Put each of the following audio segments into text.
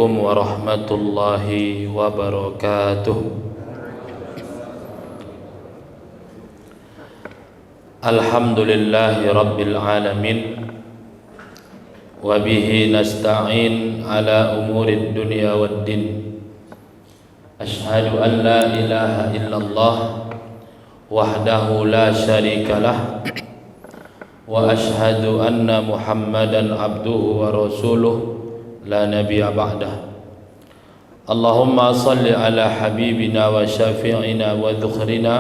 Assalamualaikum warahmatullahi wabarakatuh. Alhamdulillahi rabbil alamin, wa bihi nasta'in ala umurid dunya waddin. Ashhadu an la ilaha illallah wahdahu la syarikalah, wa ashhadu anna Muhammadan abduhu wa rasuluh la nabiyya ba'dah. Allahumma salli ala habibina wa syafi'ina wa dhukhrina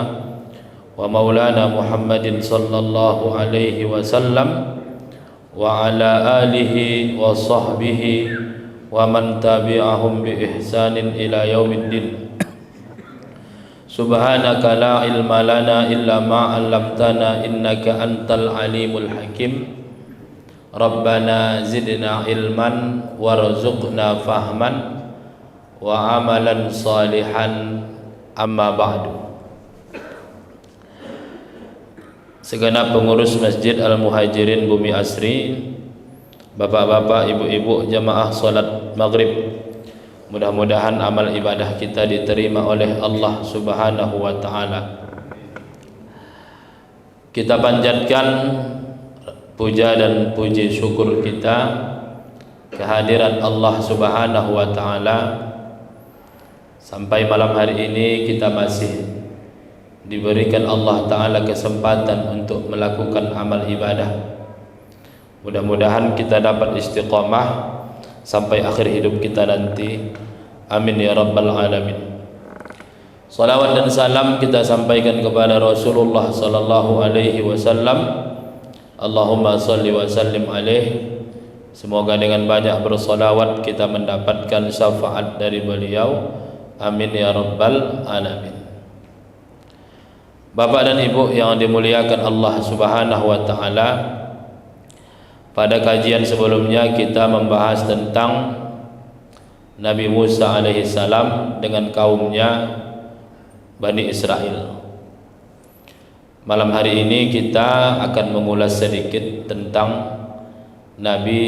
wa maulana Muhammadin sallallahu alaihi wasallam wa ala alihi wa sahbihi wa man tabi'ahum bi ihsanin ila yaumiddin. Subhanaka la ilma lana illa ma 'allamtana innaka antal alimul hakim. Rabbana zidna ilman warzuqna fahman wa amalan salihan, amma ba'du. Segenap pengurus Masjid Al-Muhajirin Bumi Asri, bapak-bapak, ibu-ibu jamaah salat maghrib, mudah-mudahan amal ibadah kita diterima oleh Allah Subhanahu wa ta'ala. Kita panjatkan puja dan puji syukur kita kehadiran Allah Subhanahu wa ta'ala. Sampai malam hari ini kita masih diberikan Allah ta'ala kesempatan untuk melakukan amal ibadah. Mudah-mudahan kita dapat istiqamah sampai akhir hidup kita nanti. Amin ya rabbal alamin. Salawat dan salam kita sampaikan kepada Rasulullah sallallahu alaihi wasallam. Allahumma salli wa sallim alaih. Semoga dengan banyak bersalawat kita mendapatkan syafaat dari beliau. Amin ya rabbal alamin. Bapak dan ibu yang dimuliakan Allah Subhanahu wa ta'ala, pada kajian sebelumnya kita membahas tentang Nabi Musa alaihi salam dengan kaumnya Bani Israel. Malam hari ini kita akan mengulas sedikit tentang Nabi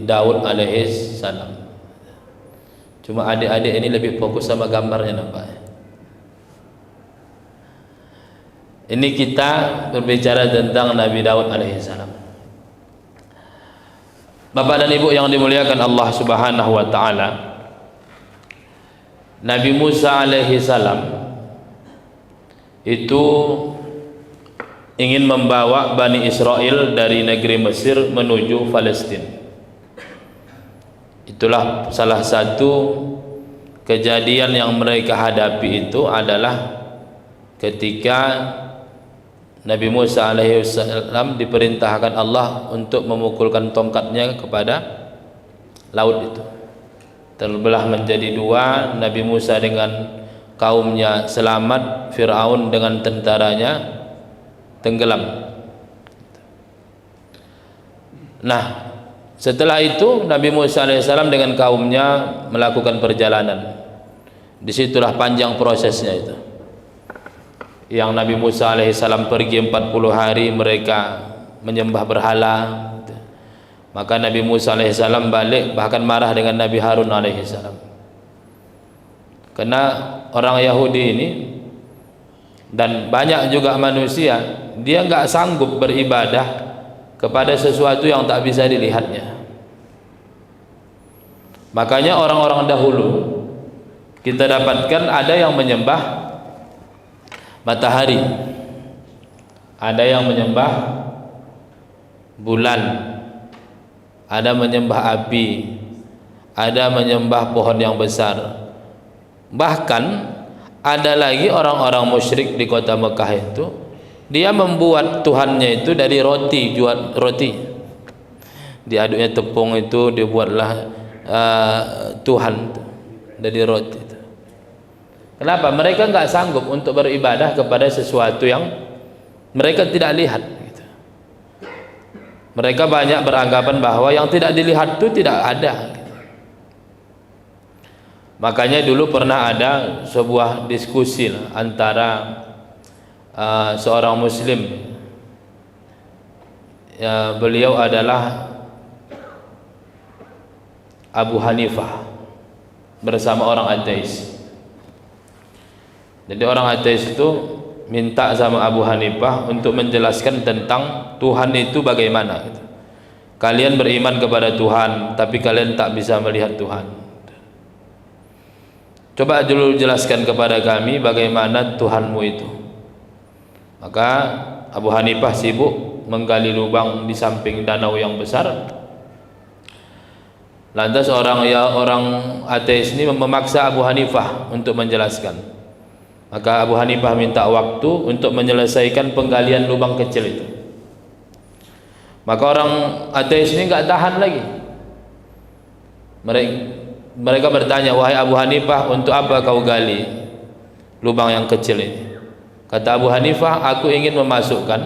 Daud alaihi salam. Cuma adik-adik ini lebih fokus sama gambarnya, nampak. Ini kita berbicara tentang Nabi Daud alaihi salam. Bapak dan ibu yang dimuliakan Allah Subhanahu wa ta'ala, Nabi Musa alaihi salam itu ingin membawa Bani Israel dari negeri Mesir menuju Palestina. Itulah salah satu kejadian yang mereka hadapi, itu adalah ketika Nabi Musa alaihi salam diperintahkan Allah untuk memukulkan tongkatnya kepada laut itu. Terbelah menjadi dua, Nabi Musa dengan kaumnya selamat, Fir'aun dengan tentaranya tenggelam. Nah, setelah itu Nabi Musa alaihissalam dengan kaumnya melakukan perjalanan. Disitulah panjang prosesnya itu. Yang Nabi Musa alaihissalam pergi 40 hari mereka menyembah berhala. Maka Nabi Musa alaihissalam balik, bahkan marah dengan Nabi Harun alaihissalam. Karena orang Yahudi ini dan banyak juga manusia, dia nggak sanggup beribadah kepada sesuatu yang tak bisa dilihatnya. Makanya orang-orang dahulu kita dapatkan ada yang menyembah matahari, ada yang menyembah bulan, ada menyembah api, ada menyembah pohon yang besar. Bahkan ada lagi orang-orang musyrik di kota Mekah itu, dia membuat Tuhannya itu dari roti, jual roti, diaduknya tepung itu dibuatlah Tuhan dari roti itu. Kenapa? Mereka nggak sanggup untuk beribadah kepada sesuatu yang mereka tidak lihat gitu. Mereka banyak beranggapan bahwa yang tidak dilihat itu tidak ada gitu. Makanya dulu pernah ada sebuah diskusi antara seorang muslim, ya, beliau adalah Abu Hanifah. bersama orang ateis. Jadi orang ateis itu minta sama Abu Hanifah untuk menjelaskan tentang Tuhan itu bagaimana gitu. Kalian beriman kepada Tuhan tapi kalian tak bisa melihat Tuhan. Coba dulu jelaskan kepada kami bagaimana Tuhanmu itu. Maka Abu Hanifah sibuk menggali lubang di samping danau yang besar. Lantas orang ateis ini memaksa Abu Hanifah untuk menjelaskan. Maka Abu Hanifah minta waktu untuk menyelesaikan penggalian lubang kecil itu. Maka orang ateis ini nggak tahan lagi. Mereka bertanya, wahai Abu Hanifah, untuk apa kau gali lubang yang kecil ini? Kata Abu Hanifah, aku ingin memasukkan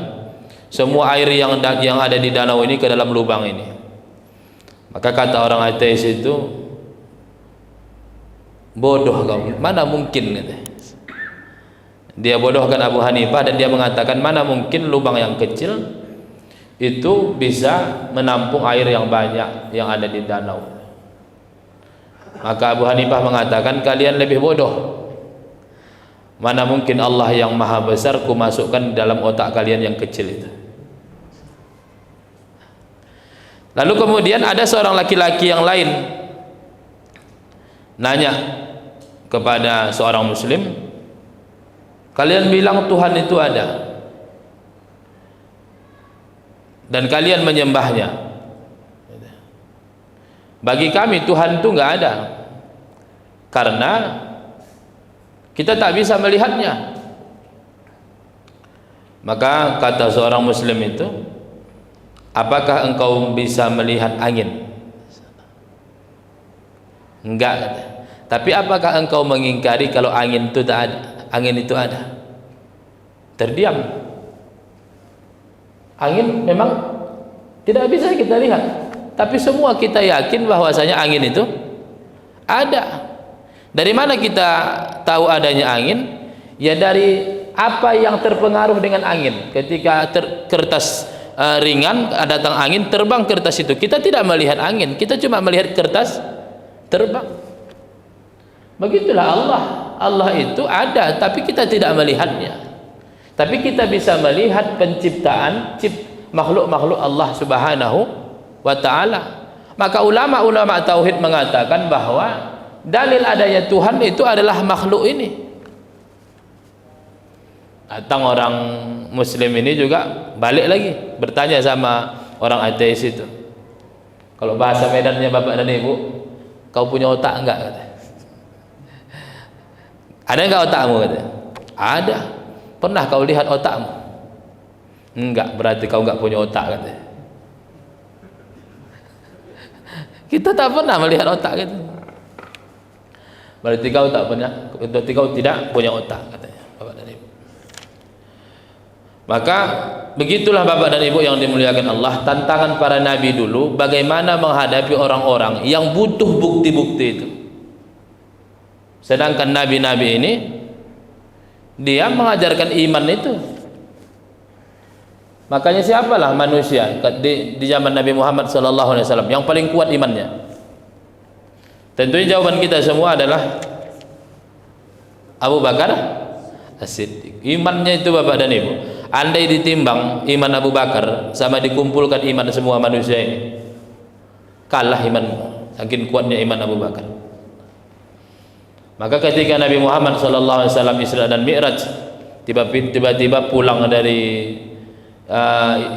semua air yang ada di danau ini ke dalam lubang ini. Maka kata orang ateis itu, bodoh kau, mana mungkin gitu. Dia bodohkan Abu Hanifah dan dia mengatakan mana mungkin lubang yang kecil itu bisa menampung air yang banyak yang ada di danau. Maka Abu Hanifah mengatakan kalian lebih bodoh. Mana mungkin Allah yang maha besar ku masukkan dalam otak kalian yang kecil itu. Lalu kemudian ada seorang laki-laki yang lain nanya kepada seorang muslim, kalian bilang Tuhan itu ada dan kalian menyembahnya. Bagi kami Tuhan itu nggak ada karena kita tak bisa melihatnya. Maka kata seorang muslim itu, apakah engkau bisa melihat angin? Enggak. Tapi apakah engkau mengingkari kalau angin itu tak ada? Angin itu ada. Terdiam. Angin memang tidak bisa kita lihat, tapi semua kita yakin bahwasanya angin itu ada. Dari mana kita tahu adanya angin? Ya dari apa yang terpengaruh dengan angin. Ketika kertas ringan, datang angin, terbang kertas itu. Kita tidak melihat angin, kita cuma melihat kertas terbang. Begitulah Allah. Allah itu ada, tapi kita tidak melihatnya. Tapi kita bisa melihat penciptaan makhluk-makhluk Allah Subhanahu wa ta'ala. Maka ulama-ulama tauhid mengatakan bahwa dalil adanya Tuhan itu adalah makhluk ini. Datang orang muslim ini juga balik lagi bertanya sama orang ateis itu, kalau bahasa Medannya bapak dan ibu, kau punya otak enggak? Kata. Ada enggak otakmu? Kata. Ada. Pernah kau lihat otakmu? Enggak, berarti kau enggak punya otak. Kata. Kita tak pernah melihat otak gitu. Berarti kau tak punya, berarti kau tidak punya otak, katanya bapak dan ibu. Maka begitulah bapak dan ibu yang dimuliakan Allah, tantangan para nabi dulu bagaimana menghadapi orang-orang yang butuh bukti-bukti itu. Sedangkan nabi-nabi ini dia mengajarkan iman itu. Makanya siapalah manusia di zaman Nabi Muhammad SAW yang paling kuat imannya? Tentunya jawaban kita semua adalah Abu Bakar As-Siddiq. Imannya itu bapak dan ibu, andai ditimbang iman Abu Bakar sama dikumpulkan iman semua manusia ini, kalah imanmu, saking kuatnya iman Abu Bakar. Maka ketika Nabi Muhammad SAW Isra dan Mi'raj, tiba-tiba pulang dari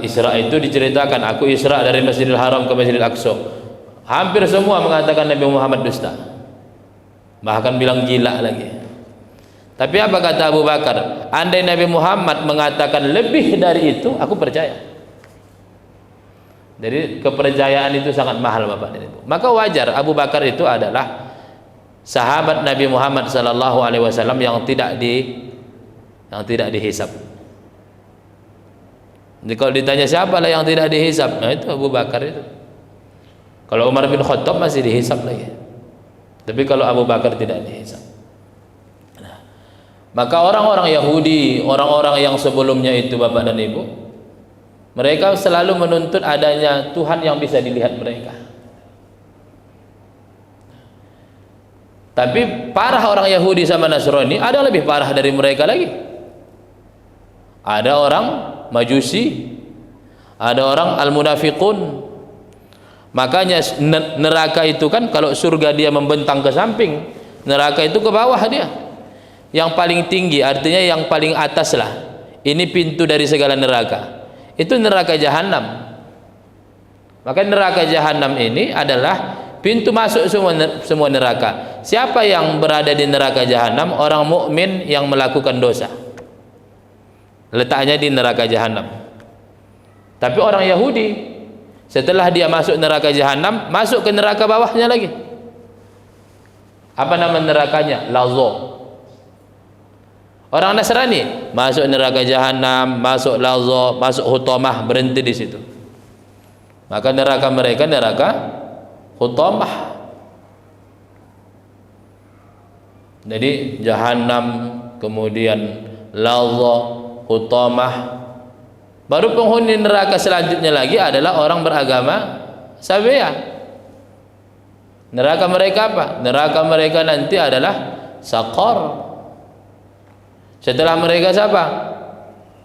Isra itu diceritakan, aku Isra dari Masjidil Haram ke Masjidil Aqsa. Hampir semua mengatakan Nabi Muhammad dusta, bahkan bilang gila lagi. Tapi apa kata Abu Bakar? Andai Nabi Muhammad mengatakan lebih dari itu, aku percaya. Jadi kepercayaan itu sangat mahal bapak dan ibu. Maka wajar Abu Bakar itu adalah sahabat Nabi Muhammad SAW yang tidak dihisab. Jadi kalau ditanya siapa lah yang tidak dihisab, nah itu Abu Bakar itu. Kalau Umar bin Khattab masih dihisab lagi, tapi kalau Abu Bakar tidak dihisab. Nah, maka orang-orang Yahudi, orang-orang yang sebelumnya itu bapak dan ibu, mereka selalu menuntut adanya Tuhan yang bisa dilihat mereka. Tapi parah orang Yahudi sama Nasrani, ada lebih parah dari mereka lagi. Ada orang Majusi, ada orang al-munafiqun. Makanya neraka itu kan, kalau surga dia membentang ke samping, neraka itu ke bawah dia. Yang paling tinggi artinya yang paling atas lah. Ini pintu dari segala neraka. Itu neraka jahanam. Maka neraka jahanam ini adalah pintu masuk semua neraka. Siapa yang berada di neraka jahanam? Orang mukmin yang melakukan dosa. Letaknya di neraka jahanam. Tapi orang Yahudi, setelah dia masuk neraka jahanam, masuk ke neraka bawahnya lagi. Apa nama nerakanya? Lazo. Orang Nasrani masuk neraka jahanam, masuk lazo, masuk hutamah, berhenti di situ. Maka neraka mereka neraka hutamah. Jadi jahanam, kemudian lazo, hutamah. Baru penghuni neraka selanjutnya lagi adalah orang beragama Sabeah. Neraka mereka apa? Neraka mereka nanti adalah Saqar. Setelah mereka siapa?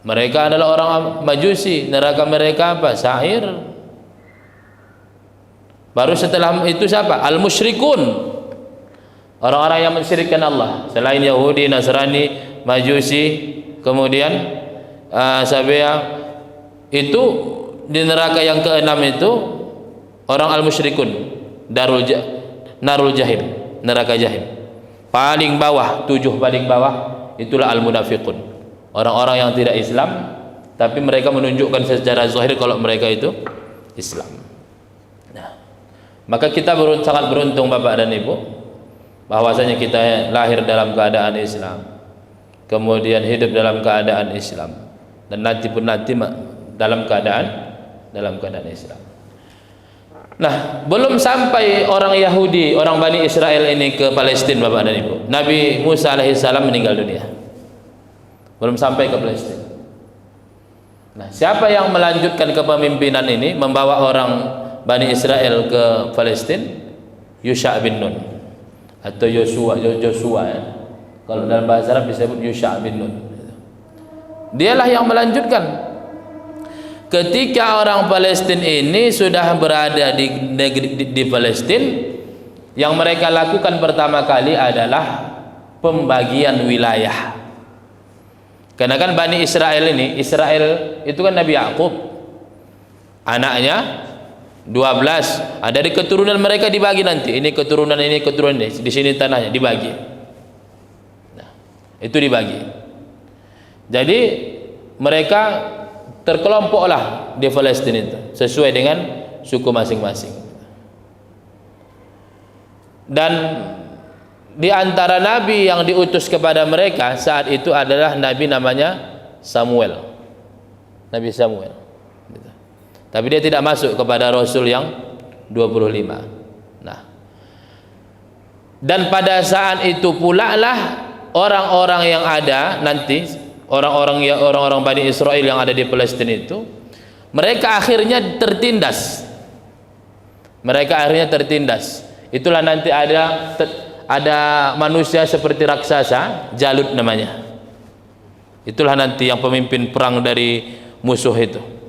Mereka adalah orang Majusi. Neraka mereka apa? Sa'ir. Baru setelah itu siapa? Al-musyrikun, orang-orang yang mensyirikkan Allah selain Yahudi, Nasrani, Majusi, kemudian Sabeah. Itu di neraka yang keenam itu orang al-musyrikun, narul jahim, neraka jahim. Paling bawah, 7 paling bawah, itulah al-munafiqun, orang-orang yang tidak Islam tapi mereka menunjukkan secara zahir kalau mereka itu Islam. Maka kita sangat beruntung Bapak dan Ibu, bahwasanya kita lahir dalam keadaan Islam, kemudian hidup dalam keadaan Islam, dan nanti pun dalam keadaan Islam. Nah, belum sampai orang Yahudi, orang Bani Israel ini ke Palestina Bapak dan Ibu, Nabi Musa alaihissalam meninggal dunia. Belum sampai ke Palestina. Nah, siapa yang melanjutkan kepemimpinan ini, membawa orang Bani Israel ke Palestina? Yusha bin Nun atau Joshua ya. Kalau dalam bahasa Arab disebut Yusha bin Nun. Dialah yang melanjutkan. Ketika orang Palestina ini sudah berada di Palestina, yang mereka lakukan pertama kali adalah pembagian wilayah. Karena kan Bani Israel itu kan Nabi Yakub, anaknya 12, ada di keturunan mereka dibagi nanti. Ini keturunan ini, di sini tanahnya dibagi. Nah, itu dibagi. Jadi mereka terkelompoklah di Palestina itu sesuai dengan suku masing-masing. Dan di antara nabi yang diutus kepada mereka saat itu adalah nabi namanya Samuel. Nabi Samuel. Tapi dia tidak masuk kepada Rasul yang 25. Nah, dan pada saat itu pula lah orang-orang yang ada nanti, orang-orang Bani Israel yang ada di Palestina itu, mereka akhirnya tertindas. Itulah nanti ada manusia seperti raksasa, Jalut namanya. Itulah nanti yang pemimpin perang dari musuh itu.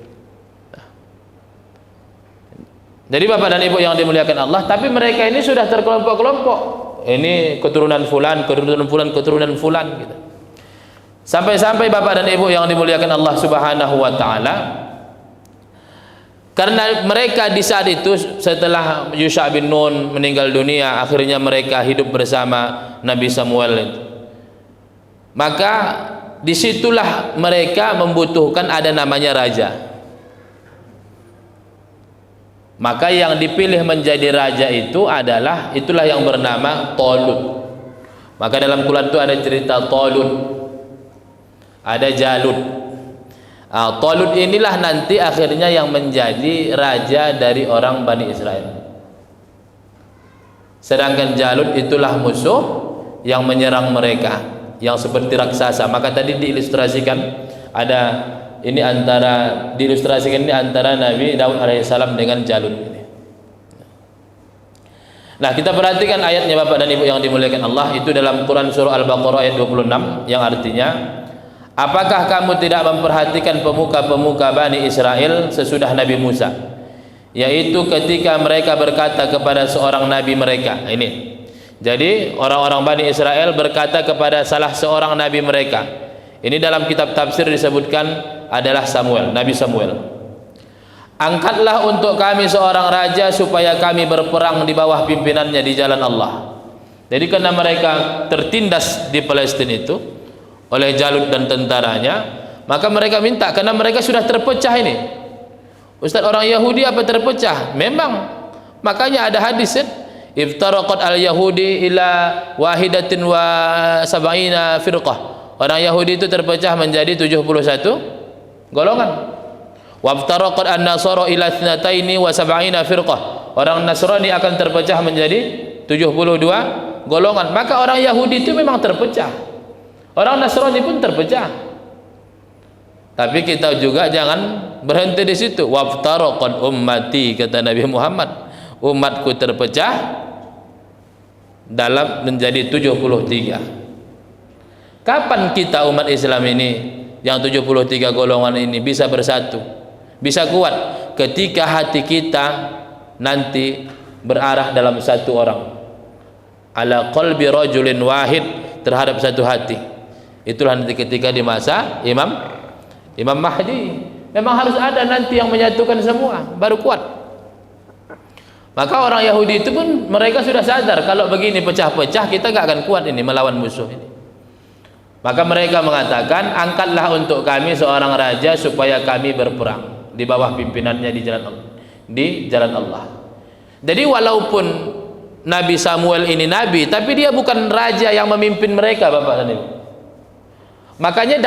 Jadi Bapak dan Ibu yang dimuliakan Allah, tapi mereka ini sudah terkelompok-kelompok. Ini keturunan fulan gitu. Sampai-sampai Bapak dan Ibu yang dimuliakan Allah Subhanahu wa taala, karena mereka di saat itu setelah Yusha bin Nun meninggal dunia, akhirnya mereka hidup bersama Nabi Samuel itu. Maka disitulah mereka membutuhkan ada namanya raja. Maka yang dipilih menjadi raja itulah yang bernama Talut. Maka dalam Quran itu ada cerita Talut, ada Jalut. Talut inilah nanti akhirnya yang menjadi raja dari orang Bani Israel. Sedangkan Jalut itulah musuh yang menyerang mereka, yang seperti raksasa. Maka tadi diilustrasikan diilustrasikan antara Nabi Daud alaihissalam dengan Jalut ini. Nah, kita perhatikan ayatnya Bapak dan Ibu yang dimuliakan Allah, itu dalam Quran surah Al-Baqarah ayat 26 yang artinya, apakah kamu tidak memperhatikan pemuka-pemuka Bani Israel sesudah Nabi Musa, yaitu ketika mereka berkata kepada seorang nabi mereka. Ini jadi orang-orang Bani Israel berkata kepada salah seorang nabi mereka. Ini dalam kitab tafsir disebutkan adalah Samuel, Nabi Samuel. Angkatlah untuk kami seorang raja supaya kami berperang di bawah pimpinannya di jalan Allah. Jadi karena mereka tertindas di Palestina itu oleh Jalut dan tentaranya, maka mereka minta, karena mereka sudah terpecah ini. Ustaz, orang Yahudi apa terpecah? Memang, makanya ada hadis kan, iftaraqat al-yahudi ila wahidatin wa sab'ina firqah. Orang Yahudi itu terpecah menjadi 71 golongan. Waftaraqat an-nasara ila ithnataini wa sab'ina firqah. Orang Nasrani akan terpecah menjadi 72 golongan. Maka orang Yahudi itu memang terpecah. Orang Nasrani pun terpecah. Tapi kita juga jangan berhenti di situ. Waftaraqat ummati, kata Nabi Muhammad, umatku terpecah dalam menjadi 73. Kapan kita umat Islam ini yang 73 golongan ini bisa bersatu, bisa kuat? Ketika hati kita nanti berarah dalam satu orang, ala qalbi rajulin wahid, terhadap satu hati. Itulah nanti ketika di masa Imam Mahdi. Memang harus ada nanti yang menyatukan semua, baru kuat. Maka orang Yahudi itu pun mereka sudah sadar kalau begini pecah-pecah kita gak akan kuat ini melawan musuh ini. Maka mereka mengatakan, angkatlah untuk kami seorang raja supaya kami berperang di bawah pimpinannya di jalan Allah. Jadi walaupun Nabi Samuel ini nabi, tapi dia bukan raja yang memimpin mereka, Bapak dan Ibu. Makanya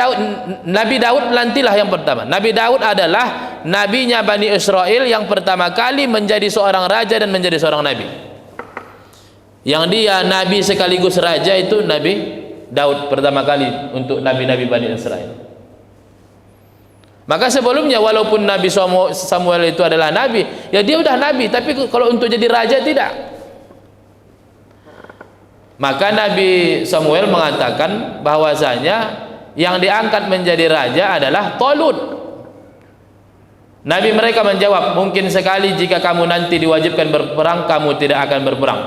Nabi Daud nantilah yang pertama. Nabi Daud adalah nabinya Bani Israel yang pertama kali menjadi seorang raja dan menjadi seorang nabi. Yang dia nabi sekaligus raja itu Nabi Daud pertama kali untuk nabi-nabi Bani Israel. Maka sebelumnya walaupun Nabi Samuel itu adalah nabi, ya dia udah nabi, tapi kalau untuk jadi raja tidak. Maka Nabi Samuel mengatakan bahwasanya yang diangkat menjadi raja adalah Talut. Nabi mereka menjawab, mungkin sekali jika kamu nanti diwajibkan berperang, kamu tidak akan berperang.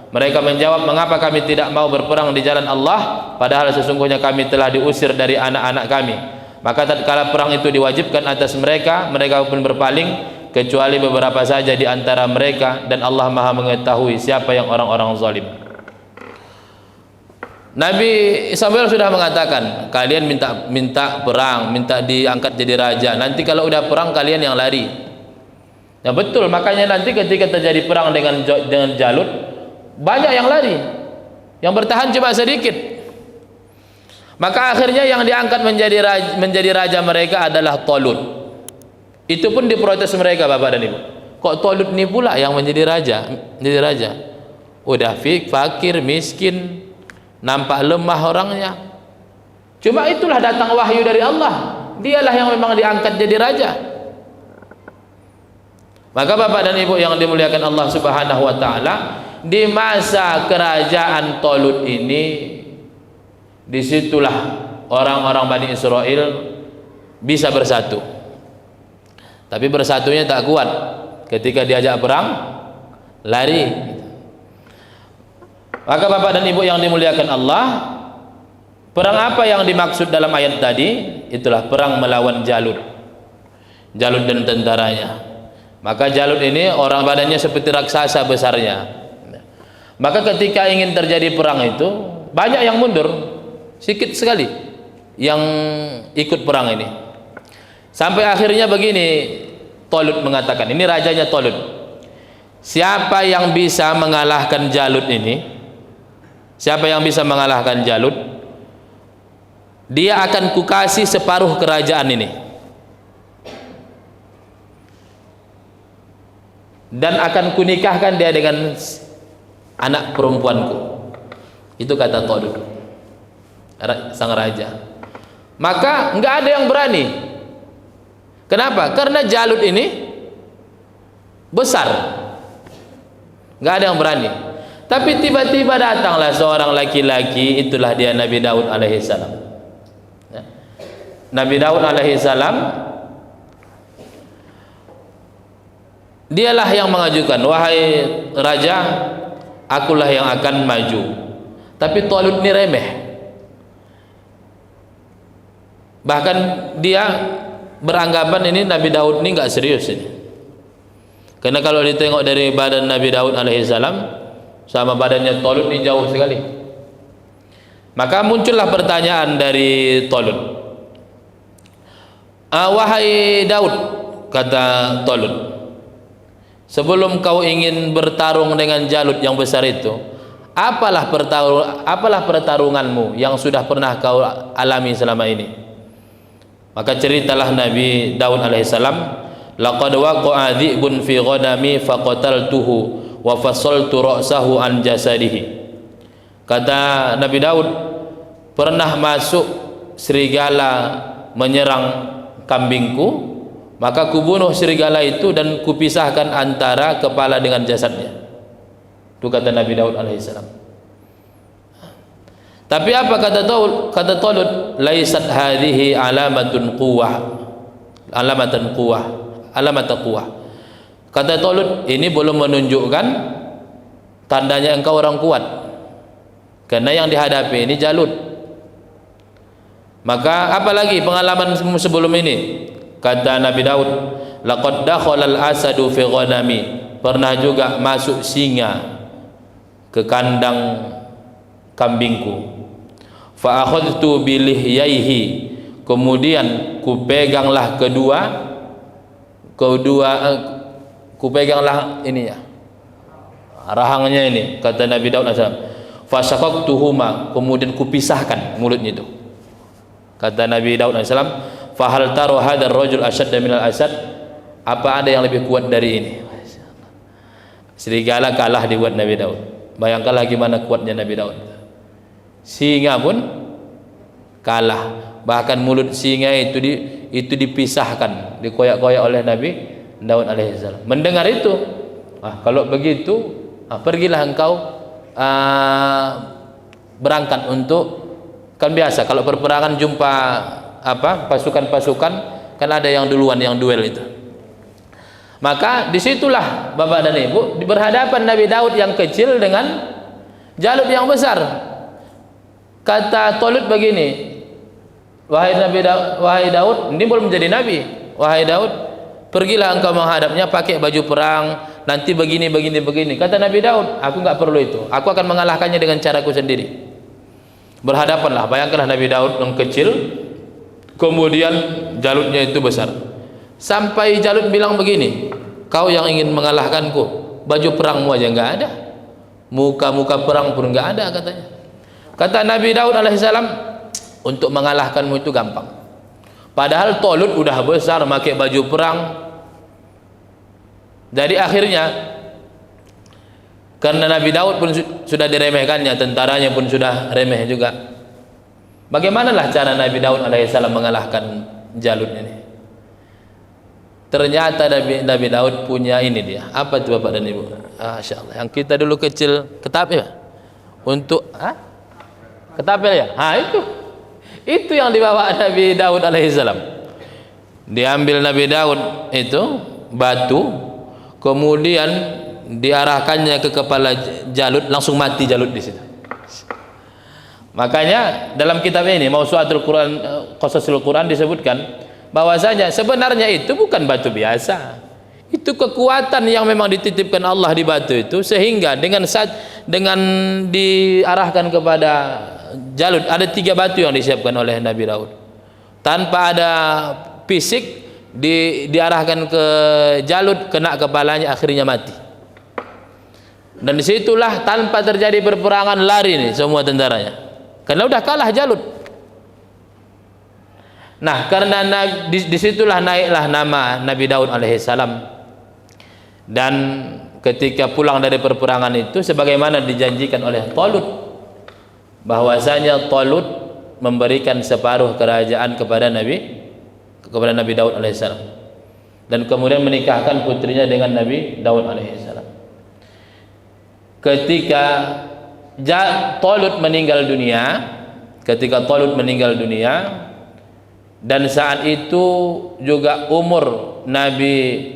Mereka menjawab, mengapa kami tidak mau berperang di jalan Allah, padahal sesungguhnya kami telah diusir dari anak-anak kami. Maka tatkala perang itu diwajibkan atas mereka, mereka pun berpaling, kecuali beberapa saja di antara mereka, dan Allah Maha mengetahui siapa yang orang-orang zalim. Nabi Samuel sudah mengatakan, kalian minta perang, minta diangkat jadi raja. Nanti kalau udah perang kalian yang lari. Ya betul, makanya nanti ketika terjadi perang dengan Jalut, banyak yang lari, yang bertahan cuma sedikit. Maka akhirnya yang diangkat menjadi raja mereka adalah Talut. Itu pun diprotes mereka, Bapak dan Ibu. Kok Talut ini pula yang menjadi raja? Udah fakir, miskin, nampak lemah orangnya. Cuma itulah datang wahyu dari Allah. Dialah yang memang diangkat jadi raja. Maka Bapak dan Ibu yang dimuliakan Allah Subhanahu wa taala, di masa kerajaan Talut ini, disitulah orang-orang Bani Israel bisa bersatu. Tapi bersatunya tak kuat. Ketika diajak perang, lari. Maka Bapak dan Ibu yang dimuliakan Allah, perang apa yang dimaksud dalam ayat tadi? Itulah perang melawan Jalut dan tentaranya. Maka Jalut ini orang badannya seperti raksasa besarnya. Maka ketika ingin terjadi perang itu, banyak yang mundur, sedikit sekali yang ikut perang ini. Sampai akhirnya begini, Talut mengatakan, ini rajanya Talut, siapa yang bisa mengalahkan Jalut ini, siapa yang bisa mengalahkan Jalut, dia akan kukasih separuh kerajaan ini, dan akan kunikahkan dia dengan anak perempuanku. Itu kata Talut, sang raja. Maka nggak ada yang berani. Kenapa? Karena Jalut ini besar, nggak ada yang berani. Tapi tiba-tiba datanglah seorang laki-laki, itulah dia Nabi Daud alaihissalam. Ya. Nabi Daud alaihissalam, dialah yang mengajukan, wahai raja, akulah yang akan maju. Tapi Talut ini remeh. Bahkan dia beranggapan ini Nabi Daud ini nggak serius ini. Karena kalau ditengok dari badan Nabi Daud alaihissalam sama badannya Talut ini jauh sekali. Maka muncullah pertanyaan dari Talut. Wahai Daud, kata Talut, sebelum kau ingin bertarung dengan Jalut yang besar itu, apalah pertarunganmu yang sudah pernah kau alami selama ini? Maka ceritalah Nabi Daud alaihissalam, laqad waqa'a dhi'bun fi ghanami faqataltuhu wa fasaltu ra'sahu an jasadihi. Kata Nabi Daud, pernah masuk serigala menyerang kambingku, maka kubunuh serigala itu dan kupisahkan antara kepala dengan jasadnya. Itu kata Nabi Daud alaihissalam. Tapi apa kata Talut? Kata Talut, laisat hadhihi alamatun quwwah, alamatan quwwah. Kata Talut, ini belum menunjukkan tandanya engkau orang kuat, karena yang dihadapi ini Jalut. Maka apalagi pengalaman sebelum ini? Kata Nabi Daud, laqad dakhala al-asadu fi ghanami, pernah juga masuk singa ke kandang kambingku. Fa akhadtu bi lihyaihi, kemudian kupeganglah ininya, rahangnya ini, kata Nabi Daud alaihissalam. Fasaqaqtuhuma, kemudian kupisahkan mulutnya itu. Kata Nabi Daud alaihissalam, fahal taro hadzal rajul ashadda minal asad, apa ada yang lebih kuat dari ini? Serigala kalah dibuat Nabi Daud. Bayangkanlah gimana kuatnya Nabi Daud. Singa pun kalah, bahkan mulut singa itu dipisahkan, dikoyak-koyak oleh Nabi Daud alaihissalam. Mendengar itu, kalau begitu, pergilah engkau berangkat untuk, kan biasa kalau perperangan jumpa pasukan-pasukan, kan ada yang duluan yang duel itu. Maka disitulah Bapak dan Ibu, berhadapan Nabi Daud yang kecil dengan Jalut yang besar. Kata Talut begini, wahai Daud, ini belum menjadi nabi. Wahai Daud, pergilah engkau menghadapnya pakai baju perang, nanti begini. Kata Nabi Daud, aku nggak perlu itu, aku akan mengalahkannya dengan caraku sendiri. Berhadapanlah, bayangkanlah Nabi Daud yang kecil, kemudian Jalutnya itu besar. Sampai Jalut bilang begini, kau yang ingin mengalahkanku, baju perangmu aja nggak ada, muka perang pun nggak ada, katanya. Kata Nabi Daud alaihissalam, untuk mengalahkanmu itu gampang. Padahal Talut udah besar, pakai baju perang. Jadi akhirnya, karena Nabi Daud pun sudah diremehkannya, tentaranya pun sudah remeh juga. Bagaimanalah cara Nabi Daud alaihissalam mengalahkan Jalut ini? Ternyata Nabi Daud punya ini dia. Apa itu Bapak dan Ibu? Masya Allah. Yang kita dulu kecil ketapel ya? Untuk ketapel ya? Itu yang dibawa Nabi Daud alaihissalam. Diambil Nabi Daud itu batu, kemudian diarahkannya ke kepala Jalut, langsung mati Jalut di situ. Makanya dalam kitab ini Mawsu'atul Quran, Qasasul Quran, disebutkan bahwasanya sebenarnya itu bukan batu biasa. Itu kekuatan yang memang dititipkan Allah di batu itu, sehingga dengan diarahkan kepada Jalut, ada 3 batu yang disiapkan oleh Nabi Daud. Tanpa ada fisik, diarahkan ke Jalut, kena kepalanya, akhirnya mati. Dan disitulah tanpa terjadi perperangan, lari nih semua tentaranya, karena udah kalah Jalut. Nah, karena disitulah naiklah nama Nabi Daud alaihissalam. Dan ketika pulang dari perperangan itu, sebagaimana dijanjikan oleh Talut, bahwasanya Talut memberikan separuh kerajaan kepada Nabi Daud alaihissalam, dan kemudian menikahkan putrinya dengan Nabi Daud alaihissalam. ketika Talut meninggal dunia, dan saat itu juga umur Nabi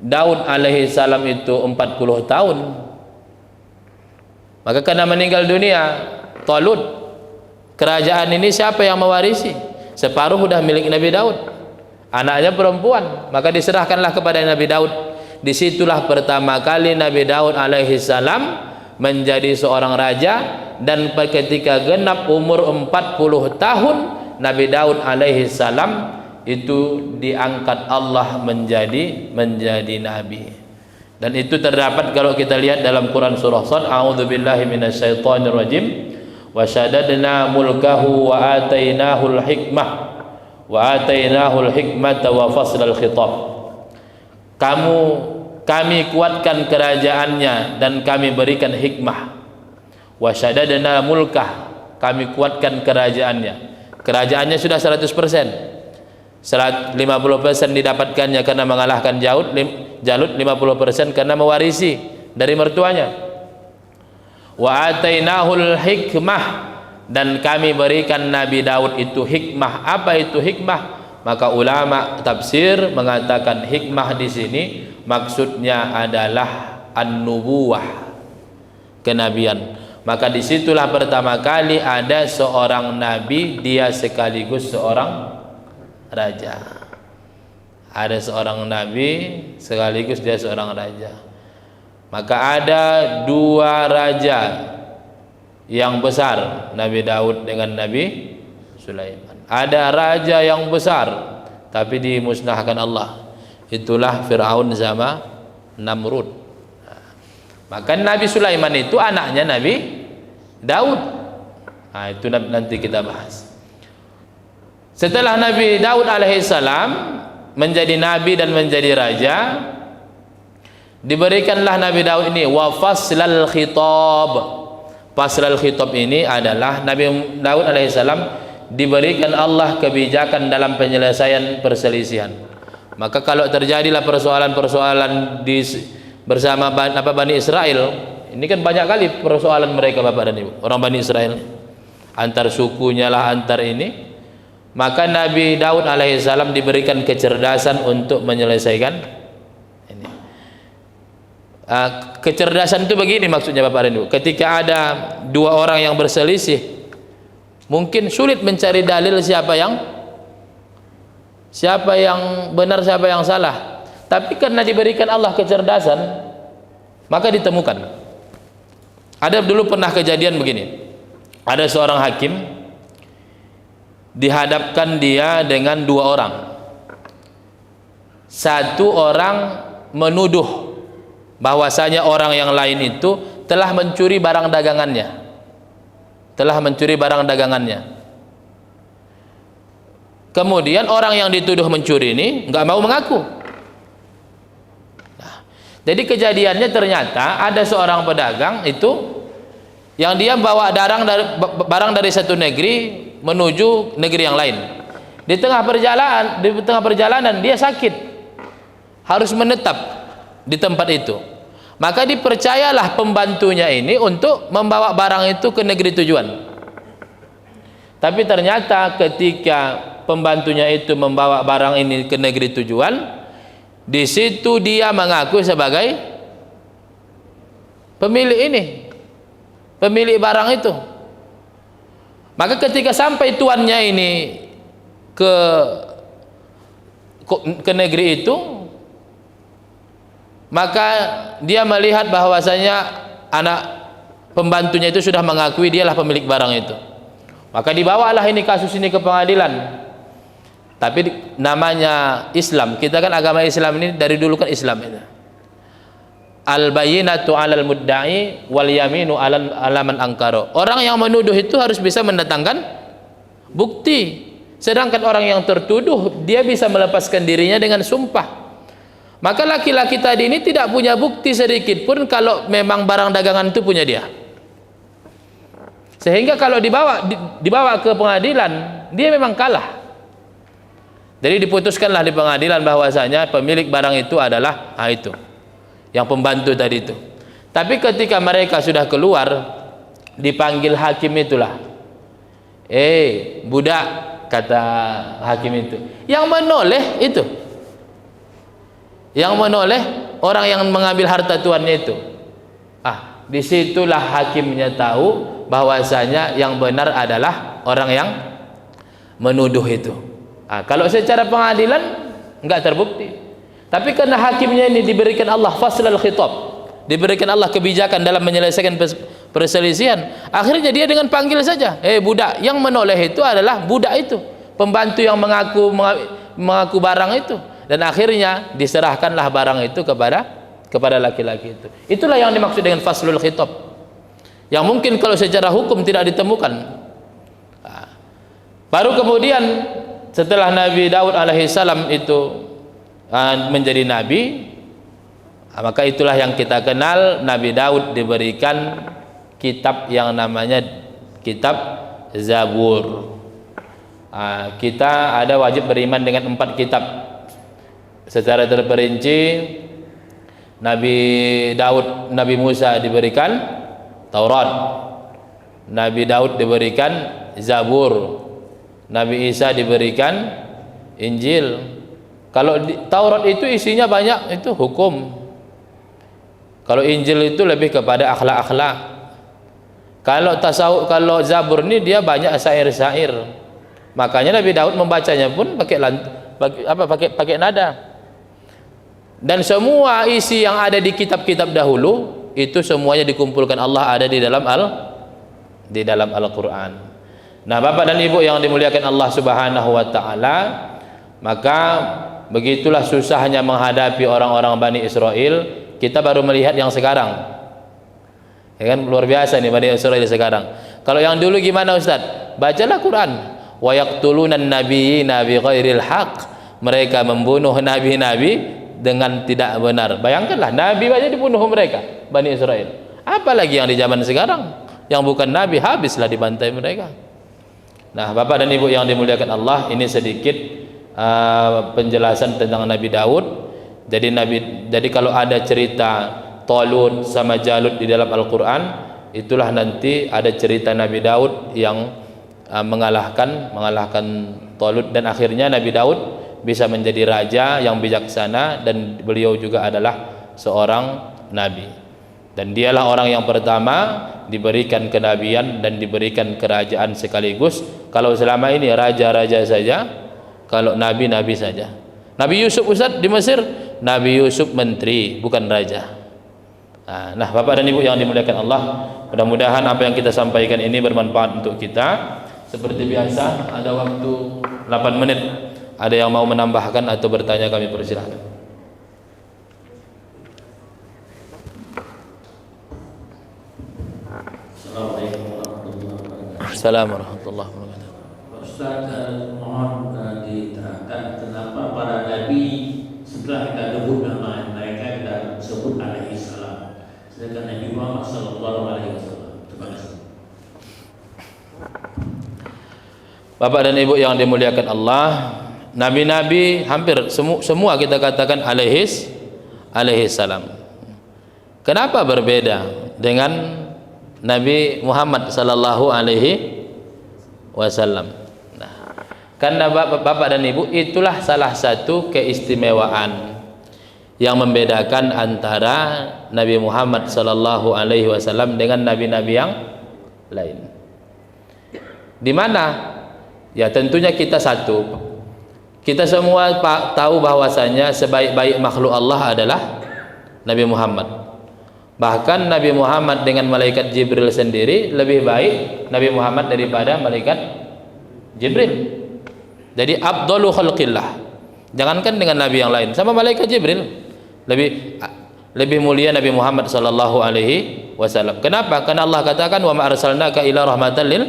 Daud alaihi salam itu 40 tahun. Maka karena meninggal dunia Talut, kerajaan ini siapa yang mewarisi? Separuh sudah milik Nabi Daud, anaknya perempuan, maka diserahkanlah kepada Nabi Daud. Disitulah pertama kali Nabi Daud alaihi salam menjadi seorang raja, dan ketika genap umur 40 tahun Nabi Daud alaihi salam itu diangkat Allah menjadi nabi. Dan itu terdapat kalau kita lihat dalam Quran surah Sad, a'udzubillahi minasyaitonir rajim, wa syadadna mulkahu wa atainahul hikmata wa faslal khitab. Kami kuatkan kerajaannya dan kami berikan hikmah. Wa syadadna mulkah, kami kuatkan kerajaannya sudah 100%. 50% didapatkannya karena mengalahkan Jalut, 50% karena mewarisi dari mertuanya. Wa atainahul hikmah, dan kami berikan Nabi Daud itu hikmah. Apa itu hikmah? Maka ulama tafsir mengatakan hikmah di sini maksudnya adalah an-nubuwah, kenabian. Maka disitulah pertama kali ada seorang nabi, dia sekaligus seorang raja. Ada seorang nabi sekaligus dia seorang raja. Maka ada dua raja yang besar, Nabi Daud dengan Nabi Sulaiman. Ada raja yang besar tapi dimusnahkan Allah, itulah Fir'aun sama Namrud. Maka Nabi Sulaiman itu anaknya Nabi Daud. Nah, itu nanti kita bahas. Setelah Nabi Daud alaihissalam menjadi nabi dan menjadi raja, diberikanlah Nabi Daud ini wa faslal khitab. Faslal khitab ini adalah Nabi Daud alaihissalam diberikan Allah kebijakan dalam penyelesaian perselisihan. Maka kalau terjadilah persoalan-persoalan bersama Bani Israel, ini kan banyak kali persoalan mereka Bapak dan Ibu, orang Bani Israel, antar sukunya lah, antar ini. Maka Nabi Daud alaihissalam diberikan kecerdasan untuk menyelesaikan ini. Kecerdasan itu begini maksudnya Bapak dan Ibu, ketika ada dua orang yang berselisih, mungkin sulit mencari dalil siapa yang benar, siapa yang salah. Tapi karena diberikan Allah kecerdasan, maka ditemukan. Ada dulu pernah kejadian begini. Ada seorang hakim, dihadapkan dia dengan dua orang. Satu orang menuduh bahwasanya orang yang lain itu telah mencuri barang dagangannya. Kemudian orang yang dituduh mencuri ini nggak mau mengaku. Nah, jadi kejadiannya ternyata ada seorang pedagang itu yang dia bawa barang dari satu negeri menuju negeri yang lain. Di tengah perjalanan dia sakit, harus menetap di tempat itu. Maka dipercayalah pembantunya ini untuk membawa barang itu ke negeri tujuan. Tapi ternyata ketika pembantunya itu membawa barang ini ke negeri tujuan, di situ dia mengaku sebagai pemilik barang itu. Maka ketika sampai tuannya ini ke negeri itu, maka dia melihat bahwasanya anak pembantunya itu sudah mengakui dialah pemilik barang itu. Maka dibawalah ini kasus ini ke pengadilan. Tapi namanya Islam, kita kan agama Islam ini dari dulu kan Islam itu. Al-bayyinatu 'alal mudda'i wal yaminu 'ala man ankara. Orang yang menuduh itu harus bisa mendatangkan bukti. Sedangkan orang yang tertuduh dia bisa melepaskan dirinya dengan sumpah. Maka laki-laki tadi ini tidak punya bukti sedikit pun kalau memang barang dagangan itu punya dia. Sehingga kalau dibawa ke pengadilan, dia memang kalah. Jadi diputuskanlah di pengadilan bahwasanya pemilik barang itu adalah itu, yang pembantu tadi itu. Tapi ketika mereka sudah keluar, dipanggil hakim itulah. Budak, kata hakim itu. Yang menoleh itu. Yang menoleh orang yang mengambil harta tuannya itu. Disitulah hakimnya tahu bahwasanya yang benar adalah orang yang menuduh itu. Kalau secara pengadilan enggak terbukti. Tapi karena hakimnya ini diberikan Allah faslul khitab, diberikan Allah kebijakan dalam menyelesaikan perselisihan, akhirnya dia dengan panggil saja, budak. Yang menoleh itu adalah budak itu, pembantu yang mengaku barang itu, dan akhirnya diserahkanlah barang itu kepada laki-laki itu. Itulah yang dimaksud dengan faslul khitab, yang mungkin kalau secara hukum tidak ditemukan. Baru kemudian setelah Nabi Daud alaihissalam itu menjadi nabi, maka itulah yang kita kenal Nabi Daud diberikan kitab yang namanya kitab Zabur. Kita ada wajib beriman dengan 4 kitab secara terperinci. Nabi Daud, Nabi Musa diberikan Taurat, Nabi Daud diberikan Zabur, Nabi Isa diberikan Injil. Kalau Taurat itu isinya banyak, itu hukum. Kalau Injil itu lebih kepada akhlak-akhlak. Kalau Zabur ini dia banyak syair-syair. Makanya Nabi Daud membacanya pun pakai nada. Dan semua isi yang ada di kitab-kitab dahulu itu semuanya dikumpulkan Allah ada di dalam Al-Qur'an. Nah, Bapak dan Ibu yang dimuliakan Allah Subhanahu wa taala, maka begitulah susahnya menghadapi orang-orang Bani Israel. Kita baru melihat yang sekarang, ya kan, luar biasa nih Bani Israel sekarang. Kalau yang dulu gimana Ustaz? Bacalah Quran. Wa yaqtulunan nabiyina bighairil haqq. Mereka membunuh nabi-nabi dengan tidak benar. Bayangkanlah, nabi aja dibunuh mereka, Bani Israel. Apalagi yang di zaman sekarang, yang bukan nabi habislah dibantai mereka. Nah, Bapak dan Ibu yang dimuliakan Allah, ini sedikit penjelasan tentang Nabi Daud. Jadi kalau ada cerita Talut sama Jalut di dalam Al-Qur'an, itulah nanti ada cerita Nabi Daud yang mengalahkan Talut, dan akhirnya Nabi Daud bisa menjadi raja yang bijaksana, dan beliau juga adalah seorang nabi, dan dialah orang yang pertama diberikan kenabian dan diberikan kerajaan sekaligus. Kalau selama ini raja-raja saja, kalau nabi-nabi saja. Nabi Yusuf Ustaz di Mesir, Nabi Yusuf menteri, bukan raja. Nah, Bapak dan Ibu yang dimuliakan Allah, mudah-mudahan apa yang kita sampaikan ini bermanfaat untuk kita. Seperti biasa, ada waktu 8 menit. Ada yang mau menambahkan atau bertanya, kami persilahkan. Assalamualaikum warahmatullahi wabarakatuh. Ustaz, mohon diterangkan kenapa para nabi setelah kita debut nama mereka kita sebut alaihi salam, sedangkan Nabi Muhammad sallallahu alaihi wasallam. Terima kasih. Bapak dan Ibu yang dimuliakan Allah, nabi-nabi hampir semua kita katakan alaihi salam. Kenapa berbeda dengan Nabi Muhammad sallallahu alaihi wasallam? Nah, karena Bapak dan Ibu, itulah salah satu keistimewaan yang membedakan antara Nabi Muhammad sallallahu alaihi wasallam dengan nabi-nabi yang lain. Di mana? Ya tentunya kita satu. Kita semua tahu bahwasanya sebaik-baik makhluk Allah adalah Nabi Muhammad. Bahkan Nabi Muhammad dengan malaikat Jibril sendiri lebih baik Nabi Muhammad daripada malaikat Jibril. Jadi afdalu khalqillah. Jangankan dengan nabi yang lain, sama malaikat Jibril lebih mulia Nabi Muhammad sallallahu alaihi wasallam. Kenapa? Karena Allah katakan, wa ma arsalnaka ila rahmatan lil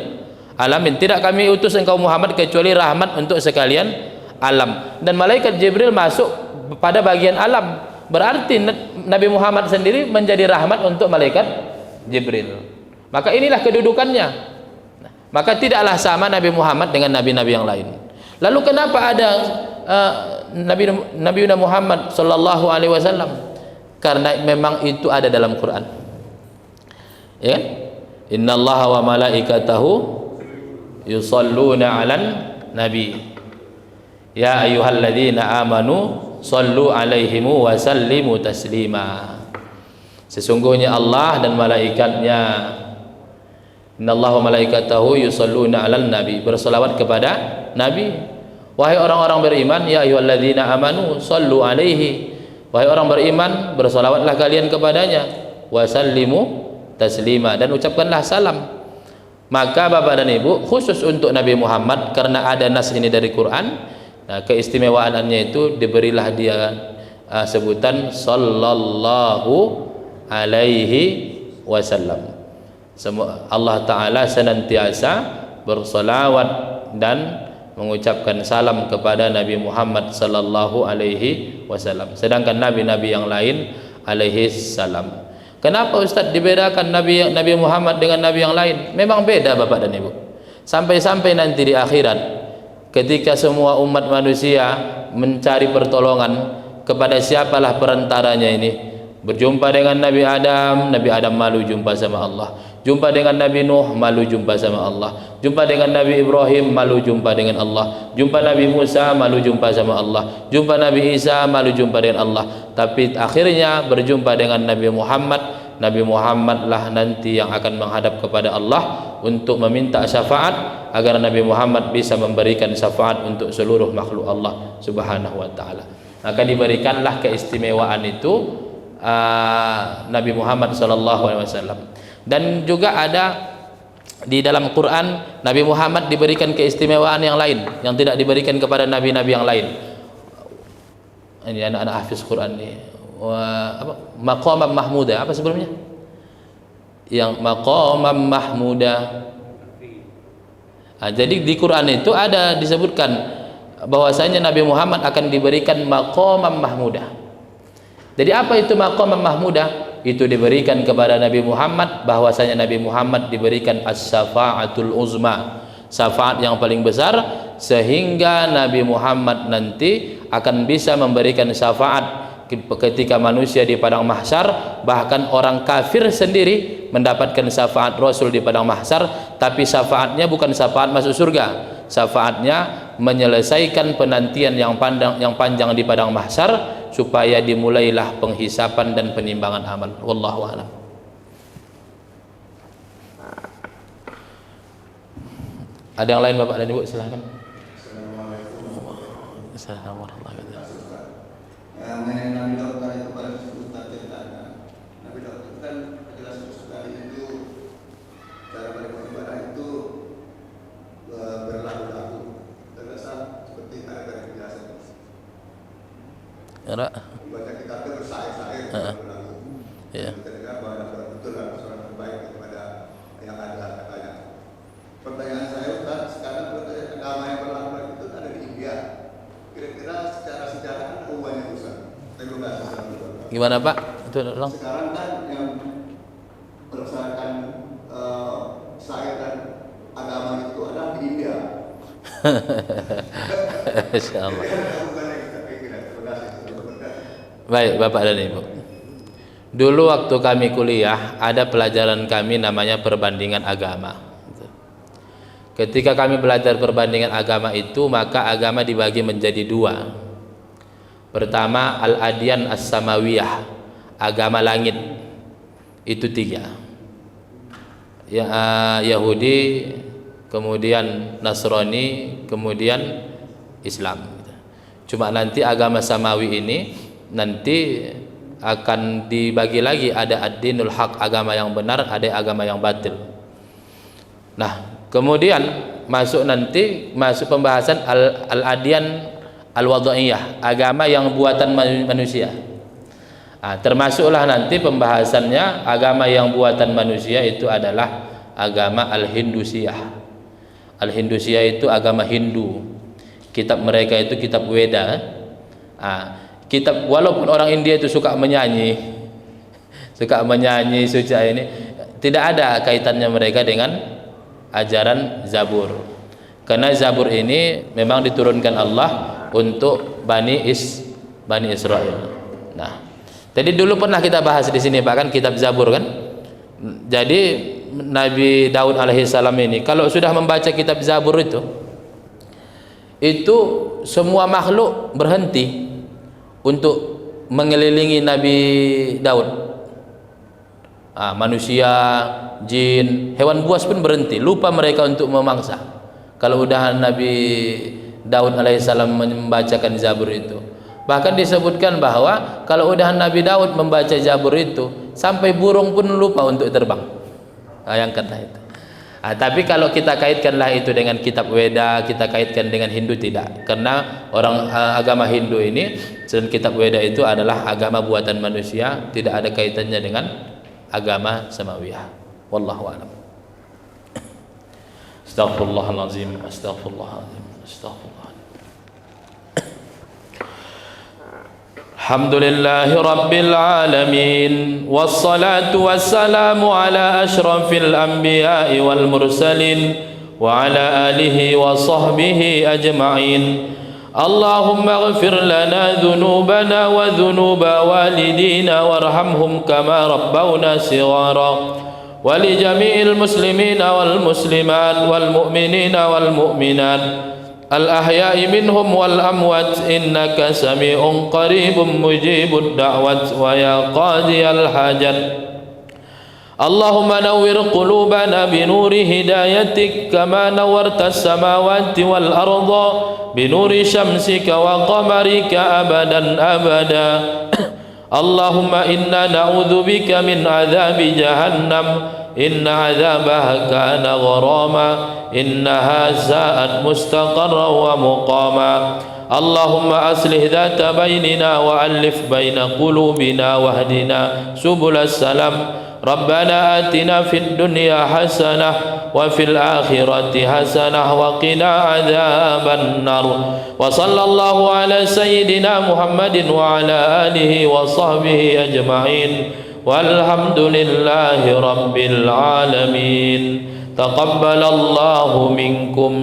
alamin. Tidak kami utus engkau Muhammad kecuali rahmat untuk sekalian alam. Dan malaikat Jibril masuk pada bagian alam. Berarti Nabi Muhammad sendiri menjadi rahmat untuk malaikat Jibril. Maka inilah kedudukannya. Maka tidaklah sama Nabi Muhammad dengan nabi-nabi yang lain. Lalu kenapa ada Nabi Muhammad sallallahu alaihi wasallam? Karena memang itu ada dalam Quran. Ya kan? Innallaha wa malaikatahu yusalluna 'alan nabi. Ya ayyuhalladzina amanu sallu 'alaihi wa sallimu taslima. Sesungguhnya Allah dan malaikatnya, innallaha wa malaikatahu yusalluna 'alan nabi, berselawat kepada nabi. Wahai orang-orang beriman, ya ayyuhalladzina amanu sallu 'alaihi, wahai orang beriman, berselawatlah kalian kepadanya, wa sallimu taslima, dan ucapkanlah salam. Maka Bapak dan Ibu, khusus untuk Nabi Muhammad, karena ada nas ini dari Quran, nah, keistimewaannya itu diberilah dia sebutan sallallahu alaihi wasallam. Allah Ta'ala senantiasa bersolawat dan mengucapkan salam kepada Nabi Muhammad sallallahu alaihi wasallam, sedangkan nabi-nabi yang lain alaihi salam. Kenapa Ustaz dibedakan Nabi Muhammad dengan Nabi yang lain? Memang beda Bapak dan Ibu. Sampai-sampai nanti di akhirat, ketika semua umat manusia mencari pertolongan, kepada siapalah perantaranya ini? Berjumpa dengan Nabi Adam malu jumpa sama Allah. Jumpa dengan Nabi Nuh, malu jumpa sama Allah. Jumpa dengan Nabi Ibrahim, malu jumpa dengan Allah. Jumpa Nabi Musa, malu jumpa sama Allah. Jumpa Nabi Isa, malu jumpa dengan Allah. Tapi akhirnya berjumpa dengan Nabi Muhammad. Nabi Muhammad lah nanti yang akan menghadap kepada Allah untuk meminta syafaat, agar Nabi Muhammad bisa memberikan syafaat untuk seluruh makhluk Allah Subhanahu wa Ta'ala. Maka diberikanlah keistimewaan itu Nabi Muhammad SAW. Dan juga ada di dalam Quran, Nabi Muhammad diberikan keistimewaan yang lain yang tidak diberikan kepada nabi-nabi yang lain. Ini anak-anak hafiz Quran nih. Maqamam mahmuda, apa sebelumnya? Yang maqamam mahmuda. Jadi di Quran itu ada disebutkan bahwasanya Nabi Muhammad akan diberikan maqamam mahmuda. Jadi apa itu maqamam mahmuda? Itu diberikan kepada Nabi Muhammad, bahwasanya Nabi Muhammad diberikan as-syafa'atul uzma, syafaat yang paling besar, sehingga Nabi Muhammad nanti akan bisa memberikan syafaat ketika manusia di padang mahsyar. Bahkan orang kafir sendiri mendapatkan syafaat Rasul di padang mahsyar, tapi syafaatnya bukan syafaat masuk surga, syafaatnya menyelesaikan penantian yang panjang di padang mahsyar, supaya dimulailah penghisapan dan penimbangan amal. Wallahu a'lam. Ada yang lain Bapak dan Ibu, silahkan. Assalamualaikum warahmatullahi wabarakatuh. Mengenai Nabi Daud tadi kepada Ustaz ceritakan, Nabi Daud itu kan jelas sekali itu cara mereka beribadah itu berlagu-lagu, terkesan seperti ada penjelasan. Ya, Baca kitab itu bersair-sair berlagu. Ya. Kita dengar bahwa ada betul lah seorang terbaik daripada yang ada katanya. Pertanyaan saya Ustaz, sekarang agama yang berlagu itu ada di India. Kira-kira secara sejarah kan hubungannya Ustaz. Saya belum bahas secara betul. Gimana Pak? Itu ulang. Sekarang kan yang berdasarkan syair dan agama itu ada di India. Insyaallah. Baik Bapak dan Ibu, dulu waktu kami kuliah ada pelajaran kami namanya perbandingan agama. Ketika kami belajar perbandingan agama itu, maka agama dibagi menjadi dua. Pertama, al-adyan as-samawiyah, agama langit, itu tiga, Yahudi, kemudian Nasrani, kemudian Islam. Cuma nanti agama samawi ini nanti akan dibagi lagi, ada ad-dinul haq, agama yang benar, ada agama yang batil. Nah, kemudian masuk pembahasan al-adyan al-wadha'iyah, agama yang buatan manusia. Termasuklah nanti pembahasannya agama yang buatan manusia itu adalah agama al-hindusiyah. Al-hindusiyah itu agama Hindu. Kitab mereka itu kitab Weda. Kitab, walaupun orang India itu suka menyanyi suci ini, tidak ada kaitannya mereka dengan ajaran Zabur, karena Zabur ini memang diturunkan Allah untuk Bani Israel. Nah, jadi dulu pernah kita bahas di sini Pak, kan kitab Zabur kan. Jadi Nabi Daud alaihissalam ini kalau sudah membaca kitab Zabur itu semua makhluk berhenti untuk mengelilingi Nabi Daud. Manusia, jin, hewan buas pun berhenti, lupa mereka untuk memangsa kalau udah Nabi Daud alaihissalam membacakan Zabur itu. Bahkan disebutkan bahwa kalau udah Nabi Daud membaca Zabur itu, sampai burung pun lupa untuk terbang. Bayangkanlah itu. Tapi kalau kita kaitkanlah itu dengan kitab Weda, kita kaitkan dengan Hindu, tidak. Karena orang agama Hindu ini dan kitab Weda itu adalah agama buatan manusia, tidak ada kaitannya dengan agama Samawiyah. Wallahu a'lam. Astaghfirullahalazim, astaghfirullahalazim, astaghfirullah. Alhamdulillahi Rabbil Alamin, wassalatu wassalamu ala ashrafil anbiya'i wal mursalin wa ala alihi wa sahbihi ajma'in. Allahumma ighfir lana dhunubana wa dhunuba walidina warhamhum kama rabbawna shighara wa li jami'il muslimina wal muslimat wal mu'minina wal mu'minat الأحياء منهم والأموات إنك سميع قريب مجيب الدعوة ويا قاضي الحاجات اللهم نور قلوبنا بنور هدايتك كما نورت السماوات والأرض بنور شمسك وقمرك أبدا أبدا اللهم إنا نعوذ بك من عذاب جهنم إن عذابها كان غراما إنها ساءت مستقرا ومقاما اللهم أصلح ذات بيننا وألف بين قلوبنا واهدنا سبل السلام ربنا آتنا في الدنيا حسنة وفي الآخرة حسنة وقنا عذاب النار وصلى الله على سيدنا محمد وعلى آله وصحبه أجمعين والحمد لله رب العالمين تقبل الله منكم